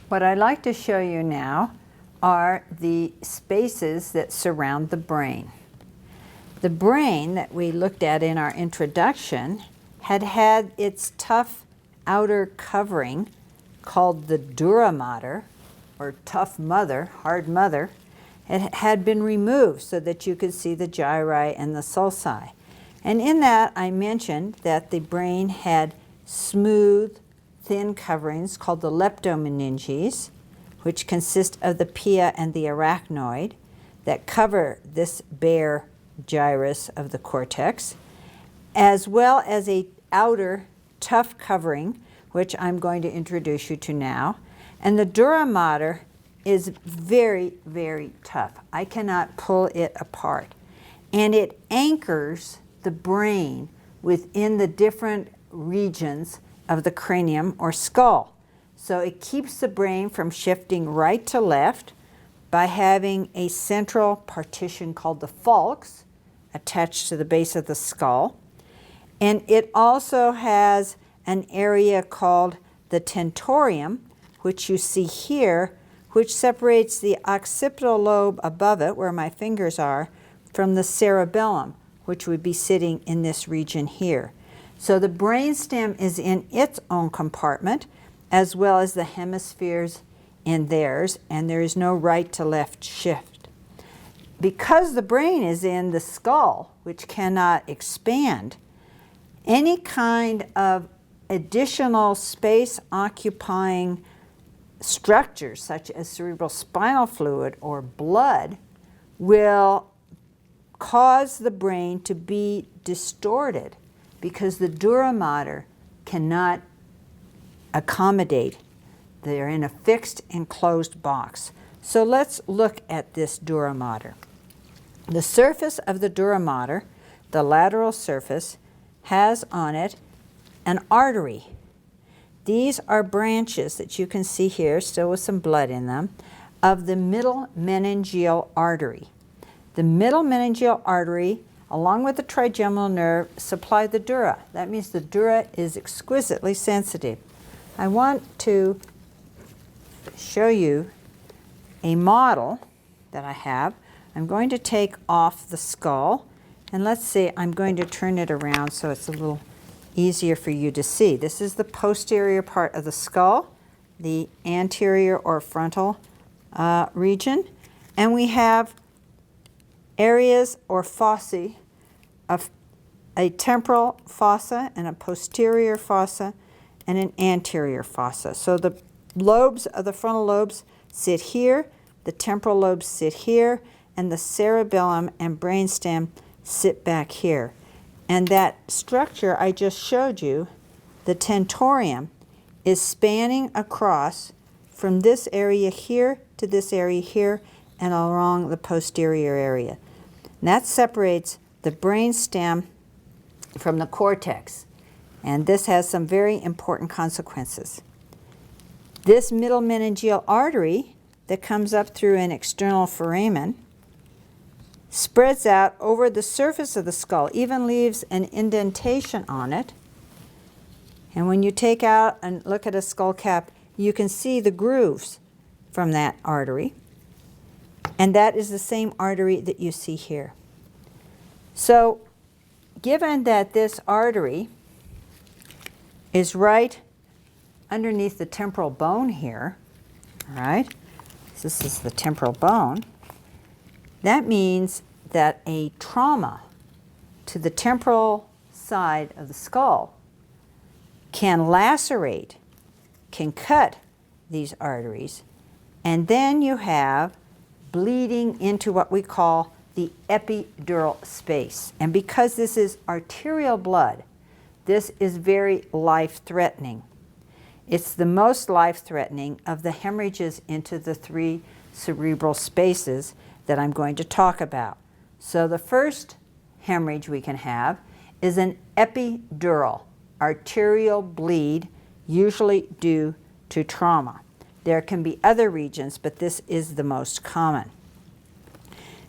What I'd like to show you now are the spaces that surround the brain. The brain that we looked at in our introduction had its tough outer covering called the dura mater, or tough mother, hard mother. It had been removed so that you could see the gyri and the sulci. And in that I mentioned that the brain had smooth, thin coverings called the leptomeninges, which consist of the pia and the arachnoid that cover this bare gyrus of the cortex, as well as a outer tough covering, which I'm going to introduce you to now. And the dura mater is very, very tough. I cannot pull it apart. And it anchors the brain within the different regions of the cranium or skull. So it keeps the brain from shifting right to left by having a central partition called the falx attached to the base of the skull. And it also has an area called the tentorium, which you see here, which separates the occipital lobe above it, where my fingers are, from the cerebellum, which would be sitting in this region here. So the brainstem is in its own compartment, as well as the hemispheres in theirs, and there is no right to left shift. Because the brain is in the skull, which cannot expand, any kind of additional space occupying structures such as cerebral spinal fluid or blood will cause the brain to be distorted because the dura mater cannot accommodate. They're in a fixed enclosed box. So let's look at this dura mater. The surface of the dura mater, the lateral surface, has on it an artery. These are branches that you can see here, still with some blood in them, of the middle meningeal artery. The middle meningeal artery, along with the trigeminal nerve, supply the dura. That means the dura is exquisitely sensitive. I want to show you a model that I have. I'm going to take off the skull, and let's see, I'm going to turn it around so it's a little easier for you to see. This is the posterior part of the skull, the anterior or frontal region, and we have areas or fossae of a temporal fossa and a posterior fossa and an anterior fossa. So the lobes of the frontal lobes sit here, the temporal lobes sit here, and the cerebellum and brainstem sit back here. And that structure I just showed you, the tentorium, is spanning across from this area here to this area here and along the posterior area. And that separates the brainstem from the cortex. And this has some very important consequences. This middle meningeal artery that comes up through an external foramen spreads out over the surface of the skull, even leaves an indentation on it. And when you take out and look at a skull cap, you can see the grooves from that artery. And that is the same artery that you see here. So, given that this artery is right underneath the temporal bone here, all right, so this is the temporal bone, that means that a trauma to the temporal side of the skull can lacerate, can cut these arteries, and then you have bleeding into what we call the epidural space. And because this is arterial blood, this is very life-threatening. It's the most life-threatening of the hemorrhages into the three cerebral spaces that I'm going to talk about. So the first hemorrhage we can have is an epidural, arterial bleed, usually due to trauma. There can be other regions, but this is the most common.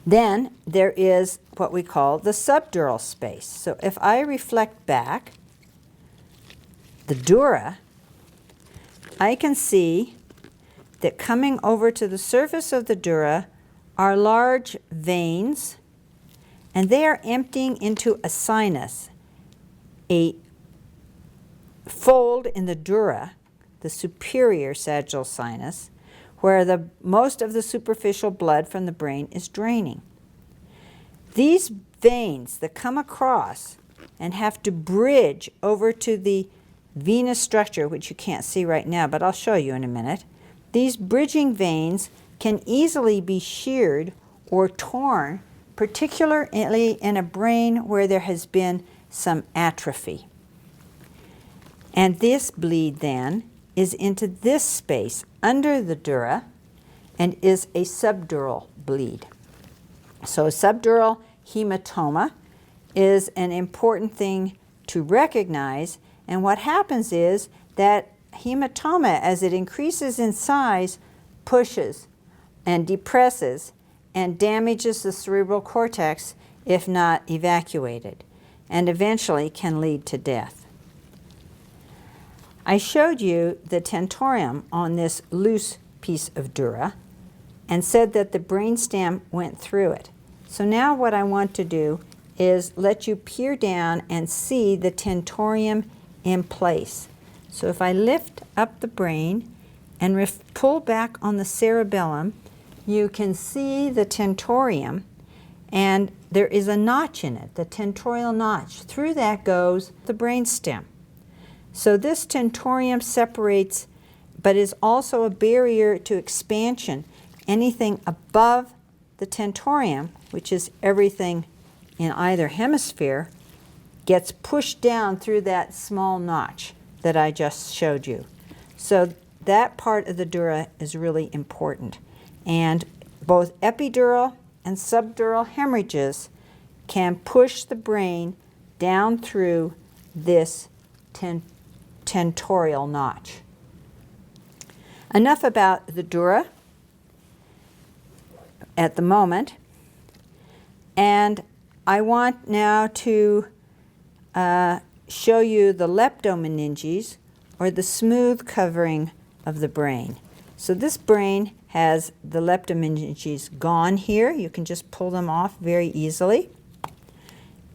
Then there is what we call the subdural space. So if I reflect back the dura, I can see that coming over to the surface of the dura are large veins, and they are emptying into a sinus, a fold in the dura, the superior sagittal sinus, where the most of the superficial blood from the brain is draining. These veins that come across and have to bridge over to the venous structure, which you can't see right now, but I'll show you in a minute, these bridging veins can easily be sheared or torn, particularly in a brain where there has been some atrophy. And this bleed then is into this space under the dura and is a subdural bleed. So a subdural hematoma is an important thing to recognize, and what happens is that hematoma, as it increases in size, pushes and depresses and damages the cerebral cortex if not evacuated, and eventually can lead to death. I showed you the tentorium on this loose piece of dura and said that the brainstem went through it. So now what I want to do is let you peer down and see the tentorium in place. So if I lift up the brain and pull back on the cerebellum, you can see the tentorium, and there is a notch in it, the tentorial notch. Through that goes the brainstem. So this tentorium separates, but is also a barrier to expansion. Anything above the tentorium, which is everything in either hemisphere, gets pushed down through that small notch that I just showed you. So that part of the dura is really important. And both epidural and subdural hemorrhages can push the brain down through this tentorial notch. Enough about the dura at the moment. And I want now to show you the leptomeninges, or the smooth covering of the brain. So this brain has the leptomeninges gone here. You can just pull them off very easily.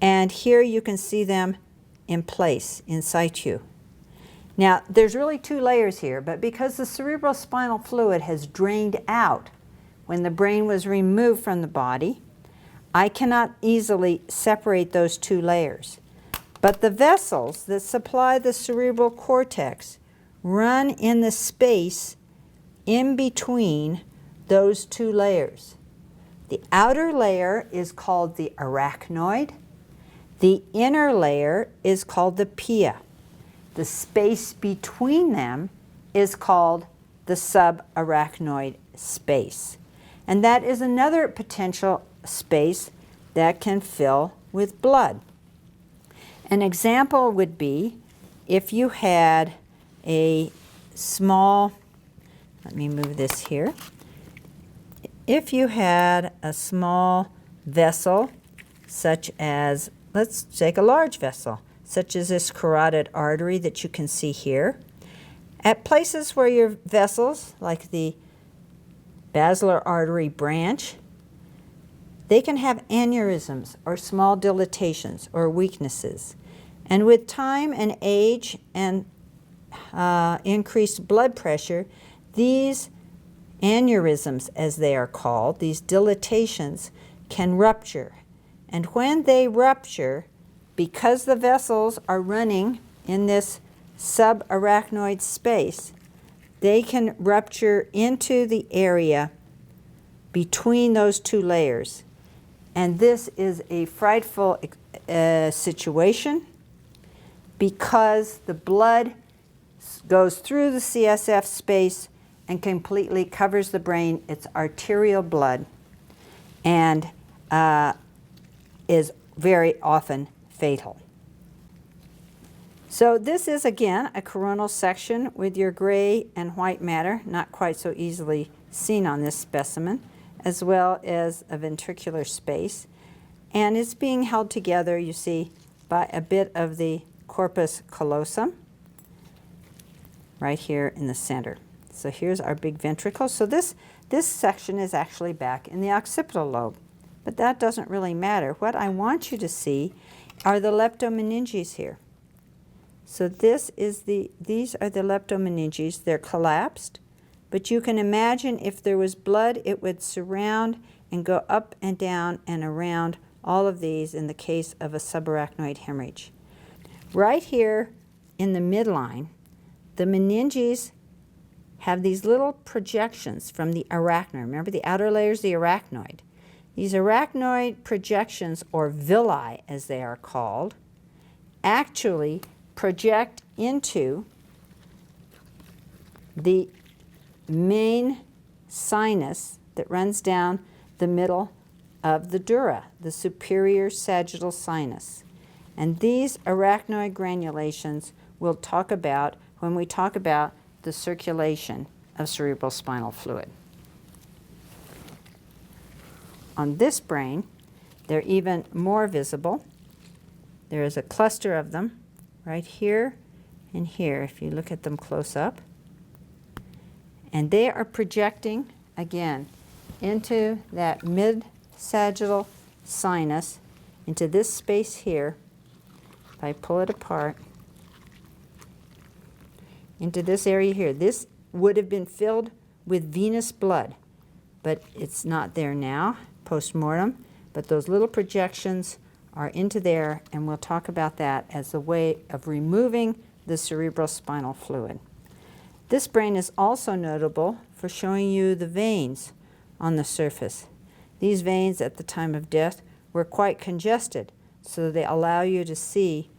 And here you can see them in place, in situ. Now, there's really two layers here, but because the cerebral spinal fluid has drained out when the brain was removed from the body, I cannot easily separate those two layers. But the vessels that supply the cerebral cortex run in the space in between those two layers. The outer layer is called the arachnoid. The inner layer is called the pia. The space between them is called the subarachnoid space. And that is another potential space that can fill with blood. An example would be if you had a small, let me move this here. If you had a small vessel, such as, let's take a large vessel, such as this carotid artery that you can see here, at places where your vessels, like the basilar artery branch, they can have aneurysms or small dilatations or weaknesses. And with time and age and increased blood pressure, these aneurysms, as they are called, these dilatations, can rupture. And when they rupture, because the vessels are running in this subarachnoid space, they can rupture into the area between those two layers. And this is a frightful situation because the blood goes through the CSF space and completely covers the brain. It's arterial blood and is very often fatal. So this is, again, a coronal section with your gray and white matter, not quite so easily seen on this specimen, as well as a ventricular space. And it's being held together, you see, by a bit of the corpus callosum right here in the center. So here's our big ventricle. So this section is actually back in the occipital lobe, but that doesn't really matter. What I want you to see are the leptomeninges here. So these are the leptomeninges. They're collapsed, but you can imagine if there was blood, it would surround and go up and down and around all of these in the case of a subarachnoid hemorrhage. Right here in the midline, the meninges have these little projections from the arachnoid. Remember, the outer layer is the arachnoid. These arachnoid projections, or villi as they are called, actually project into the main sinus that runs down the middle of the dura, the superior sagittal sinus. And these arachnoid granulations we'll talk about when we talk about the circulation of cerebrospinal fluid. On this brain, they're even more visible. There is a cluster of them right here and here, if you look at them close up. And they are projecting, again, into that mid-sagittal sinus, into this space here. If I pull it apart, into this area here. This would have been filled with venous blood, but it's not there now, post-mortem. But those little projections are into there, and we'll talk about that as a way of removing the cerebrospinal fluid. This brain is also notable for showing you the veins on the surface. These veins at the time of death were quite congested, so they allow you to see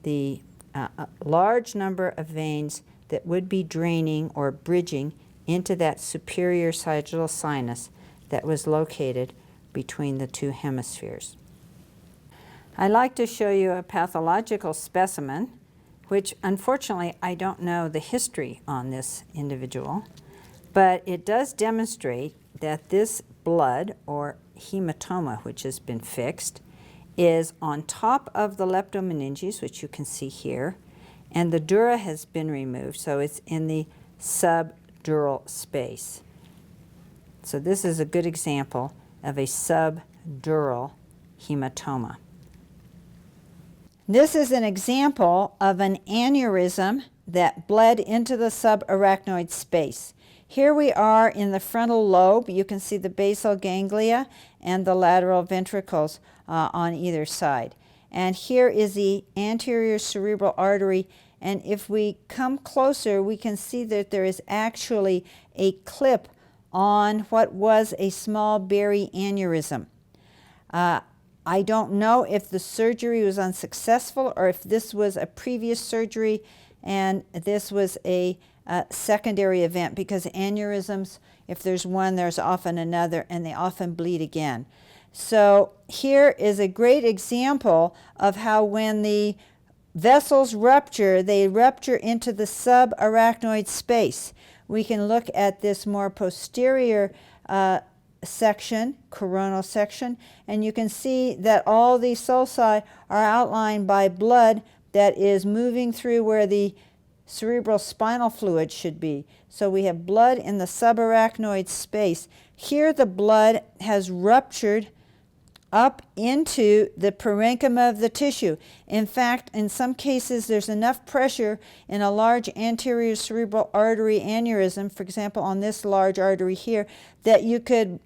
the large number of veins that would be draining or bridging into that superior sagittal sinus that was located between the two hemispheres. I'd like to show you a pathological specimen, which unfortunately I don't know the history on this individual, but it does demonstrate that this blood, or hematoma, which has been fixed, is on top of the leptomeninges, which you can see here, and the dura has been removed, so it's in the subdural space. So this is a good example of a subdural hematoma. This is an example of an aneurysm that bled into the subarachnoid space. Here we are in the frontal lobe. You can see the basal ganglia and the lateral ventricles on either side. And here is the anterior cerebral artery. And if we come closer, we can see that there is actually a clip on what was a small berry aneurysm. I don't know if the surgery was unsuccessful or if this was a previous surgery and this was a secondary event, because aneurysms, if there's one, there's often another, and they often bleed again. So here is a great example of how when the vessels rupture, they rupture into the subarachnoid space. We can look at this more posterior section, coronal section, and you can see that all these sulci are outlined by blood that is moving through where the cerebral spinal fluid should be. So we have blood in the subarachnoid space. Here the blood has ruptured up into the parenchyma of the tissue. In fact, in some cases, there's enough pressure in a large anterior cerebral artery aneurysm, for example, on this large artery here, that you could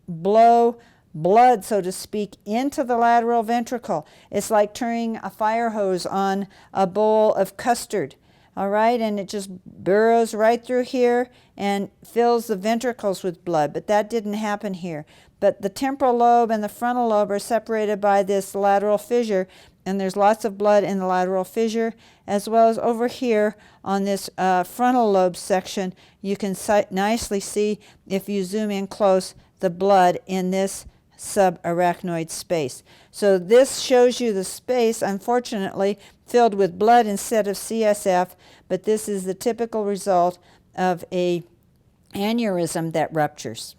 blow blood, so to speak, into the lateral ventricle. It's like turning a fire hose on a bowl of custard. All right, and it just burrows right through here and fills the ventricles with blood, but that didn't happen here. But the temporal lobe and the frontal lobe are separated by this lateral fissure, and there's lots of blood in the lateral fissure, as well as over here on this frontal lobe section. You can nicely see, if you zoom in close, the blood in this subarachnoid space. So this shows you the space, unfortunately, filled with blood instead of CSF, but this is the typical result of a aneurysm that ruptures.